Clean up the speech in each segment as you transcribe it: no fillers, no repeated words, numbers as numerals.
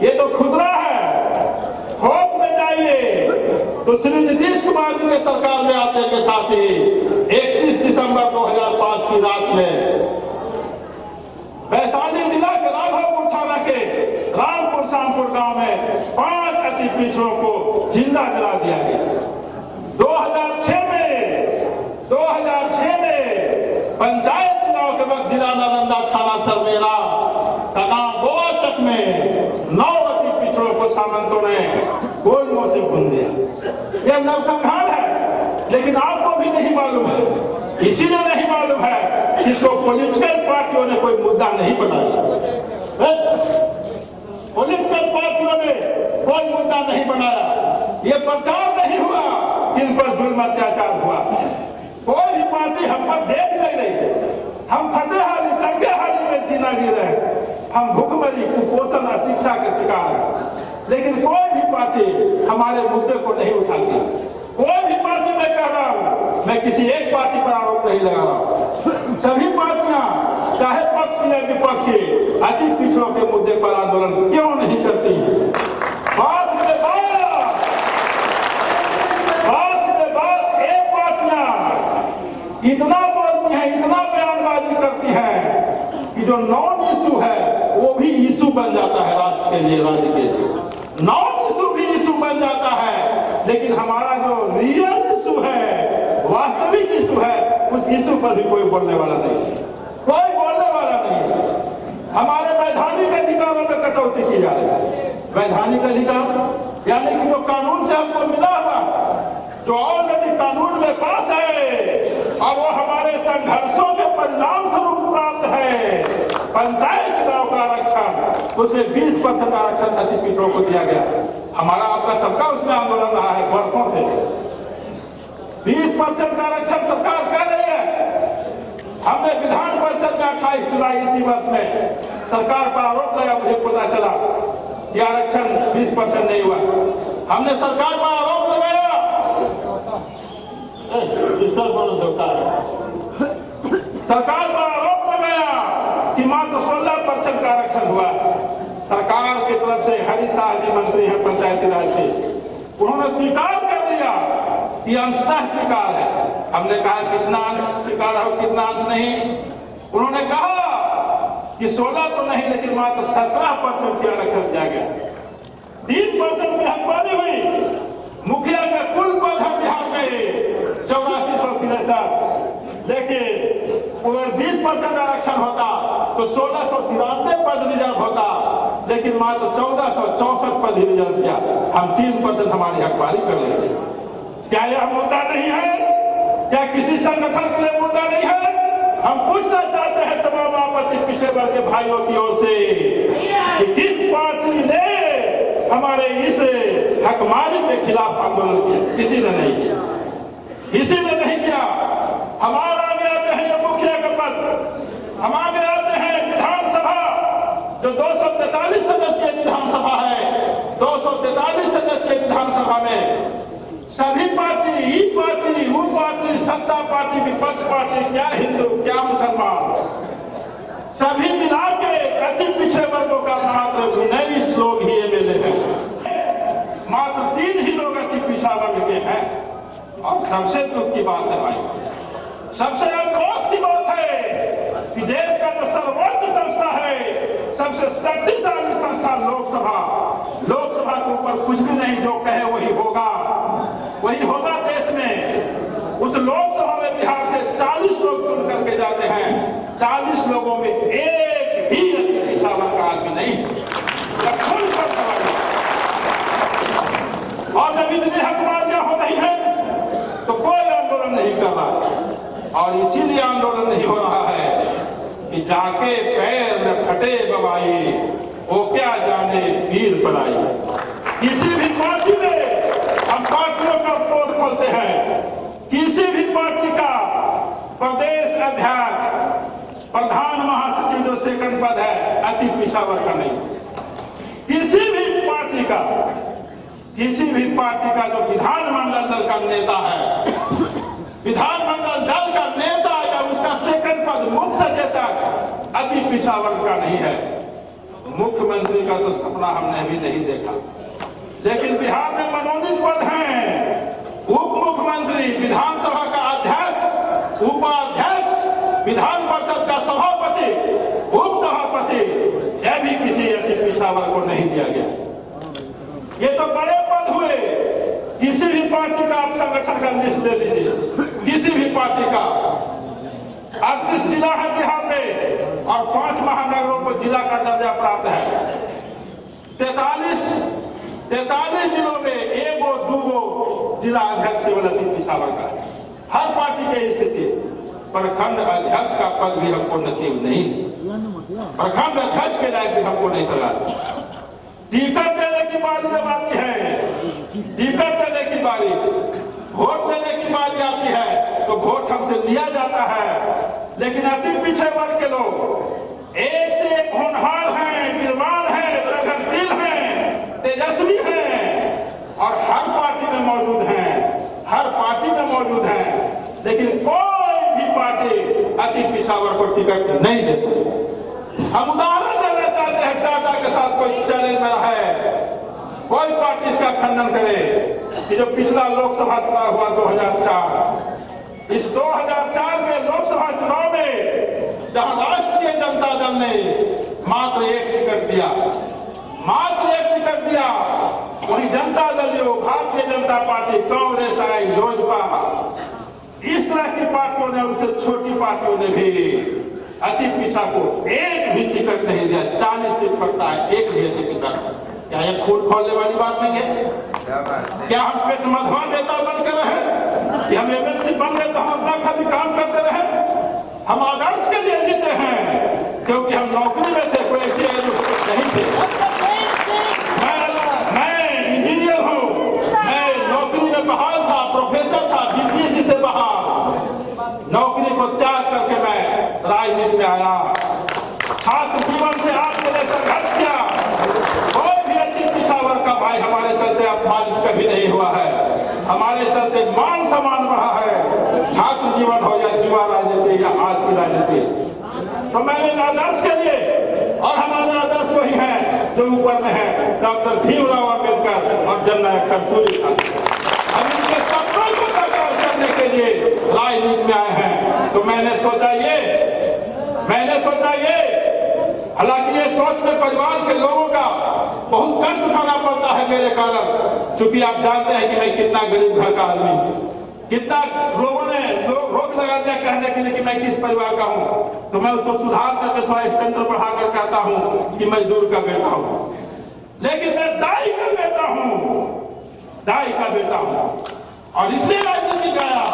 ये तो खुदरा है। थोक में जाइए तो श्री नीतीश कुमार जी के सरकार में आते के साथ ही 31 दिसंबर 2005 की रात में वैशाली जिला के राघवपुर थाना के रामपुर शामपुर गांव में 5 अति पिछड़ों को जिंदा जला दिया गया। 2006 में पंचायत चुनाव के वक्त जिला नालंदा थाना सरमेरा का गांव गोवाचक में 9 अति पिछड़ों को सामंतों ने गोलियों से भून दिया। यह नरसंहार है, लेकिन आपको भी नहीं मालूम है, इसीलिए नहीं मालूम है कि इसको पॉलिटिकल पार्टियों ने कोई मुद्दा नहीं बनाया। पॉलिटिकल पार्टियों ने कोई मुद्दा नहीं बनाया। ये प्रचार नहीं हुआ कि इन पर जुल्म अत्याचार हुआ। कोई भी पार्टी हम पर देख नहीं रही। हम फतेहाली टंकेहाली में सीना गिर रहे, हम भूखमरी कुपोषण और शिक्षा के शिकार हैं, लेकिन कोई भी पार्टी हमारे मुद्दे को नहीं उठाती। कोई भी पार्टी मैं कह रहा हूं, मैं किसी एक पार्टी पर आरोप नहीं लगा रहा हूं। सभी पार्टियां चाहे पक्ष या विपक्ष की अति पिछड़ों के मुद्दे पर आंदोलन क्यों नहीं करती? बात के बाद एक पार्टियां इतना बोलती हैं, इतना बयानबाजी करती हैं कि जो नॉन इशू है वो भी इशू बन जाता है राष्ट्र के लिए, राज्य के लिए। नॉन इशू भी इशू बन जाता है, लेकिन हमारा जो रियल इशू है, वास्तविक इशू है, उस इशू पर भी कोई बोलने वाला नहीं, कोई बोलने वाला नहीं। हमारे वैधानिक अधिकारों में कटौती की जा रही है। वैधानिक अधिकार यानी कि जो कानून से हमको मिला हुआ, जो ऑलरेडी कानून में पास है और वो हमारे संघर्षों के परिणाम स्वरूप प्राप्त है। पंचायत चुनाव का आरक्षण, उसमें 20% आरक्षण अति पिछड़ों को दिया गया। हमारा आपका सबका उसमें आंदोलन रहा है वर्षों से। 20% का आरक्षण सरकार कह रही है। हमने विधान परिषद में 28 जुलाई इसी वर्ष में सरकार पर आरोप लगाया, मुझे पता चला कि आरक्षण 20% नहीं हुआ। हमने सरकार पर आरोप लगाया, सरकार पर आरोप लगाया कि मात्र 16% का आरक्षण हुआ। सरकार की तरफ से हरि शाह जी मंत्री हैं पंचायती राज के, उन्होंने स्वीकार कर दिया कि अंशतः स्वीकार है। हमने कहा कितना अंश स्वीकार है और कितना अंश नहीं। उन्होंने कहा कि 16 तो नहीं, लेकिन मात्र 17% की आरक्षण दिया गया। 3% की हकबारी हुई। मुखिया के कुल पद हम बिहार में 8463, लेकिन अगर 20% आरक्षण होता तो 1693 पद रिजर्व होता, लेकिन मात्र 1464 पद ही रिजर्व किया। हम 3% हमारी हकबारी कर लेते। क्या यह मुद्दा नहीं है? क्या किसी संगठन के लिए मुद्दा नहीं है? हम पूछना चाहते हैं तमाम आपत्ति पिछड़े वर्ग के भाइयों की ओर से कि किस पार्टी ने हमारे इस हकमारी के खिलाफ आंदोलन किया? किसी ने नहीं किया, किसी ने नहीं किया। हम आगे आते हैं ये मुखिया का पद, हम आगे आते हैं विधानसभा, जो 243 सदस्यीय विधानसभा है। 243 सदस्यीय विधानसभा में सभी पार्टी, ई पार्टी, वो पार्टी, सत्ता पार्टी, विपक्ष पार्टी, क्या हिंदू क्या मुसलमान, सभी मिला के अति पिछड़े वर्गों का मात्र 19 लोग ही एमएलए हैं। मात्र 3 ही लोग अति पिछड़ा वर्ग के हैं। और सबसे दुख की बात है भाई, सबसे अफसोस की बात है कि देश का जो सर्वोच्च संस्था है, सबसे शक्तिशाली संस्था लोकसभा के ऊपर कुछ भी नहीं, जो कहे वही होगा देश में। उस लोकसभा में बिहार से 40 लोग चुन करके जाते हैं। 40 लोगों में एक भी अति पिछड़ा वर्ग का आदमी नहीं। और जब इतनी हकबाजियां हो रही है तो कोई आंदोलन नहीं कर रहा। और इसीलिए आंदोलन नहीं हो रहा है कि जाके पैर में फटे बवाई, वो क्या जाने पीर पड़ाई। किसी भी पार्टी में हम पार्टियों का पोल खोलते हैं, किसी भी पार्टी का प्रदेश अध्यक्ष, प्रधान महासचिव जो सेकंड पद है, अति पिछड़ा वर्ग का नहीं। किसी भी पार्टी का जो विधानमंडल दल का नेता है, विधानमंडल दल का नेता या उसका सेकंड पद मुख्य सचेतक अति पिछड़ा वर्ग का नहीं है। मुख्यमंत्री का तो सपना हमने भी नहीं देखा। लेकिन बिहार में मनोनीत पद हैं उप मुख्यमंत्री, विधानसभा का अध्यक्ष, उपाध्यक्ष, विधान परिषद का सभापति, उप सभापति, यह भी किसी अति पिछड़ा वर्ग को नहीं दिया गया। ये तो बड़े पद हुए। किसी भी पार्टी का आप संगठन का लिस्ट ले लीजिए, किसी भी पार्टी का 38 जिला है बिहार में और 5 महानगरों को जिला का दर्जा प्राप्त है। 43 जिलों में 1 और 2 जिला अध्यक्ष केवल अति पिछड़ा वर्ग का है। हर पार्टी की स्थिति, प्रखंड अध्यक्ष का पद भी हमको नसीब नहीं, प्रखंड अध्यक्ष के लायक भी हमको नहीं सजा। टिकट देने की बारी जब आती है, टिकट देने की बारी, वोट देने की बारी आती है तो वोट हमसे लिया जाता है। लेकिन अति पिछड़े वर्ग के लोग एक से एक होनहार हैं, निर्माण हैं, प्रगतिशील हैं, तेजस्वी हैं और हर पार्टी में मौजूद हैं, हर पार्टी में मौजूद हैं। लेकिन कोई भी पार्टी अति पिछड़ा वर्ग को टिकट नहीं देती। हम उदाहरण देना चाहते हैं, टाटा के साथ कोई चैलेंज में है, कोई पार्टी इसका खंडन करे कि जो पिछला लोकसभा चुनाव हुआ 2004, इस 2004 में लोकसभा चुनाव में जहां राष्ट्रीय जनता दल ने मात्र 1 टिकट दिया, मात्र 1 टिकट दिया, वही जनता दल जो भारतीय जनता पार्टी, कांग्रेस आई, लोजपा, इस तरह की पार्टियों ने, उससे छोटी पार्टियों ने भी अति पिछड़ा को 1 भी टिकट नहीं दिया। 40 सीट पड़ता है, 1 भी अति पिछड़ा। क्या यह फूट खोलने वाली बात नहीं है? क्या हम पेट मधुआ नेता बनकर रहे कि हम एमएलसी बन गए तो हम अपना खाली काम करते रहे? हम आदर्श के लिए जीते हैं क्योंकि हम नौकरी में थे, कोई ऐसे नहीं थे। मैं इंजीनियर हूं, मैं नौकरी में बहाल था, प्रोफेसर था, बीपीएससी से बहाल, नौकरी को त्याग करके मैं राजनीति में आया। छात्र जीवन से आपके लिए संघर्ष किया। कोई भी अति पिछड़ा वर्ग का भाई हमारे चलते अपमानित कभी नहीं हुआ है, हमारे चलते मान सम्मान बढ़ा है। छात्र जीवन हो या युवा राजनीति या आज की राजनीति, तो मैंने आदर्श के लिए, और हमारे आदर्श वही है जो ऊपर में है, डॉक्टर भीमराव अम्बेडकर और जननायक कर्पूरी था। हम इनके सपनों को साकार करने के लिए राजनीति में आए हैं। तो मैंने सोचा ये, हालांकि ये सोच में परिवार के लोगों का बहुत कष्ट उठाना पड़ता है मेरे कारण, क्योंकि आप जानते हैं कि मैं कितना गरीब घर का आदमी हूं। कितना लोगों ने रोक लगा दिया कहने के लिए कि मैं किस परिवार का हूं, तो मैं उसको सुधार करके थोड़ा स्टैंडर्ड बढ़ाकर कहता हूं कि मजदूर का बेटा हूं। लेकिन मैं दाई का बेटा हूं, दाई का बेटा हूं, और इसलिए राजनीति में आया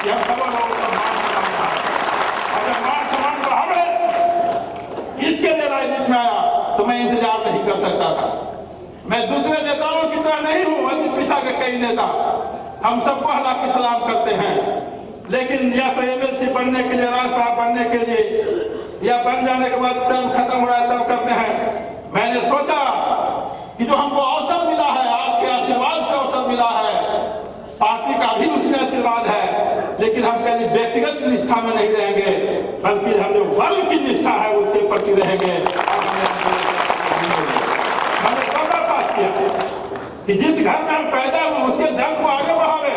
कि हम सब लोगों का मान सम्मान, अगर मान सम्मान बढ़ावे, इसके लिए राजनीति में आया। तो मैं इंतजार नहीं कर सकता था। मैं दूसरे नेताओं की तरह नहीं हूं, अति पिछड़ा के कई नेता हम सबको हालांकि सलाम करते हैं, लेकिन या तो एमएलसी बनने के लिए, राज्यसभा बनने के लिए, या बन जाने के बाद टर्म खत्म हो रहा है तब करते हैं। मैंने सोचा कि जो हमको अवसर मिला है, आपके आशीर्वाद से अवसर मिला है, पार्टी का भी उसमें आशीर्वाद है, लेकिन हम कहीं व्यक्तिगत निष्ठा में नहीं रहेंगे, बल्कि हम जो वर्ग की निष्ठा है उसके प्रति रहेंगे। हमने पता पास किया कि जिस घर में हम पैदा हुए उसके जंग को आगे बढ़ावे,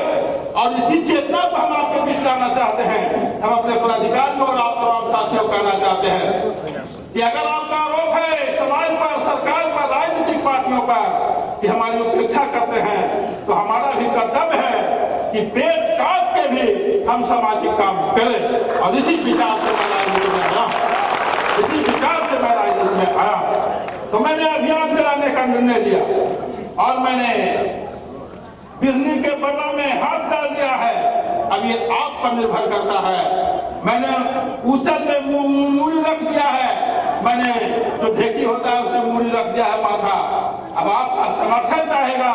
और इसी चेतना को हम आपके बीच लाना चाहते हैं। हम अपने पदाधिकारियों और आप तमाम साथियों को कहना चाहते हैं कि अगर आपका आरोप है समाज पर, सरकार पर, राजनीतिक पार्टियों पर कि हमारी उपेक्षा करते हैं, तो हमारा भी कर्तव्य है कि पेट काट के भी हम सामाजिक काम करें। और इसी विचार से मैं राजनीति में आया, इसी विचार से मैं राजनीति में आया। तो मैंने अभियान चलाने का निर्णय लिया और मैंने बिजली के बलों में हाथ डाल दिया है। अब ये आप पर निर्भर करता है। मैंने ऊसर में मूड़ी रख दिया है, मैंने जो ढेकी होता है उसमें मूड़ी रख दिया है माथा। अब आपका समर्थन चाहेगा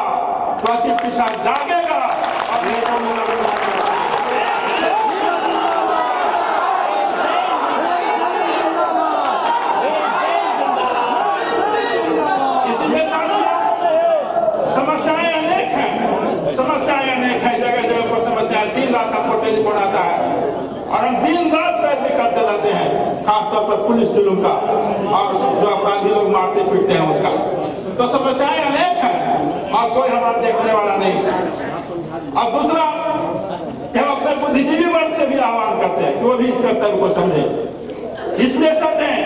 तो अति पिछड़ा जागेगा और समस्याएं अनेक हैं, जगह जगह पर समस्याएं। दिन रात हमको टेलीफोन आता है और हम दिन रात प्रयत्न करते रहते हैं। खासतौर पर पुलिस जुल्म का और जो अपराधी लोग मारते पीटते हैं उसका। तो समस्याएं अनेक हैं और कोई हमारा देखने वाला नहीं। और दूसरा कि हम अपने बुद्धिजीवी वर्ग से भी आह्वान करते हैं कि वो भी इस कर्तव्य को समझे, इसलिए समझें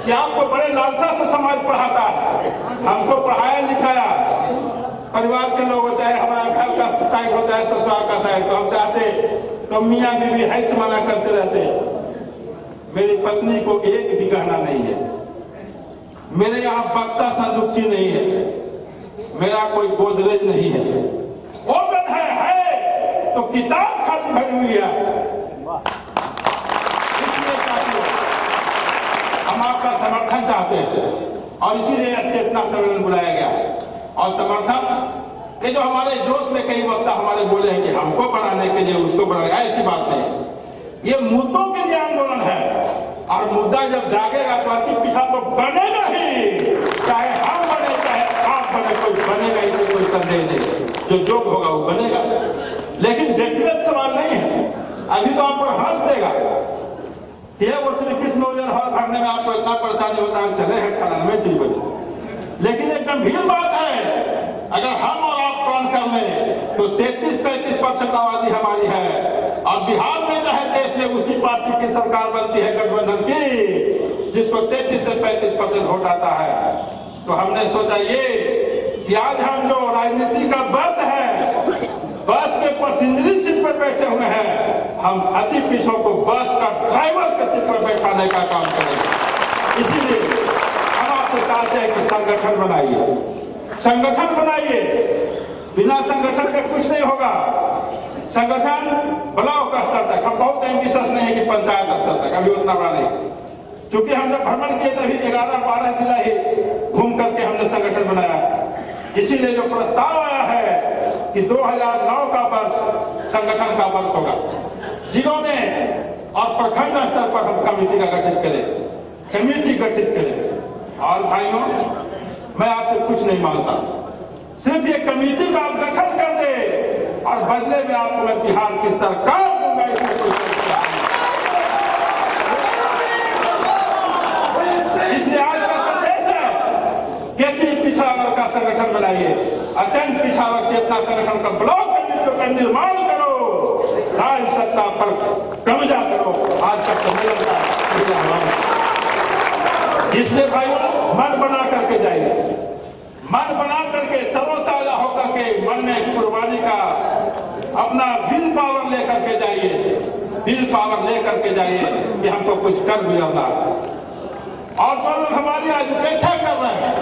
कि आपको बड़े लालसा से समाज पढ़ाता है, हमको पढ़ाया लिखाया परिवार के लोग हो, चाहे हमारा घर का साइड हो चाहे ससुराल का साइड, तो हम चाहते तो मियाँ बीवी है मना करते रहते। मेरी पत्नी को एक भी गहना नहीं है, मेरे यहाँ बक्सा संदूकची नहीं है, मेरा कोई गोदरेज नहीं है। ओपन है तो किताब खाली भरी हुई है। इसलिए हम आपका समर्थन चाहते हैं और इसीलिए चेतना सम्मेलन बुलाया गया है। और समर्थन ये जो हमारे जोश में कई वक्त हमारे बोले हैं कि हमको बढ़ाने के लिए उसको बढ़ाएगा, ऐसी बात नहीं। ये मुद्दों के लिए आंदोलन है और मुद्दा जब जागेगा तो अति पिछड़ा तो बनेगा ही, चाहे हम बने चाहे आप बने, कोई बनेगा इसमें कोई संदेह नहीं। जो होगा वो बनेगा, लेकिन व्यक्तिगत सवाल नहीं है। अभी तो आप पर हंस देगा कि वो श्री कृष्ण हॉल भरने में आपको इतना परेशानी होता है, चले हैं 98 बजे। लेकिन एक गंभीर बात है, अगर हम और आप प्रण कर लें तो 33-35% आबादी हमारी है और बिहार में जो है देश में उसी पार्टी की सरकार बनती है गठबंधन की, जिसको 33 से 35% वोट आता है। तो हमने सोचा ये कि आज हम जो राजनीति का बस है, बस के पैसेंजरी सीट पर बैठे हुए हैं, हम अति पिछड़ों को बस का ड्राइवर के सीट पर बैठाने का काम करेंगे। इसीलिए चाहते हैं कि संगठन बनाइए, संगठन बनाइए। बिना संगठन के कुछ नहीं होगा। संगठन ब्लॉक स्तर तक, हम बहुत एम्बिशियस नहीं है कि पंचायत स्तर तक, अभी उतना बड़ा नहीं। क्योंकि हमने भ्रमण किए तभी 11-12 जिला ही घूम करके हमने संगठन बनाया। इसीलिए जो प्रस्ताव आया है कि 2009 का वर्ष संगठन का वर्ष होगा, जिलों में और प्रखंड स्तर पर हम कमेटी का गठित करें, कमेटी गठित करें। और भाइयों, मैं आपसे कुछ नहीं मांगता, सिर्फ ये कमेटी का आप गठन कर दे और बदले में आपको मैं बिहार की सरकार दूंगा। इसलिए आज का संदेश है कि अति पिछड़ा वर्ग का संगठन बनाइए, अत्यंत पिछड़ा वर्ग चेतना संगठन का ब्लॉक कमेटियों का निर्माण करो, राज्य सत्ता पर कब्जा करो। आज का सम्मेलन का इसलिए भाइयों, मन बना करके जाइए, मन बना करके तरोताजा होकर के मन में कुर्बानी का अपना विल पावर लेकर के जाइए, विल पावर लेकर के जाइए कि हमको कुछ कर गुजरना। और जो लोग हमारी आज उपेक्षा कर रहे हैं,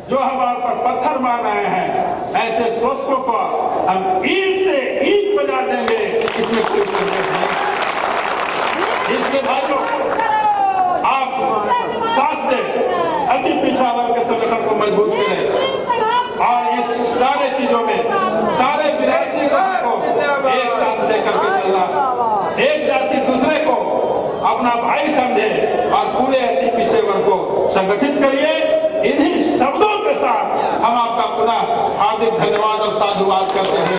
जो हमारे पर पत्थर मार रहे हैं, ऐसे शोषकों को हम ईंट से ईंट बजा देंगे, इसमें कोई संदेह नहीं। इसके भाइयों, आप साथ दें, अति पिछड़ा वर्ग के संगठन को मजबूत करें और इस सारे चीजों में सारे विरासती को एक साथ लेकर के चलना, एक जाति दूसरे को अपना भाई समझे और पूरे अति पिछड़े वर्ग को संगठित करिए। इन्हीं शब्दों के साथ हम आपका पुनः हार्दिक धन्यवाद और साधुवाद करते हैं।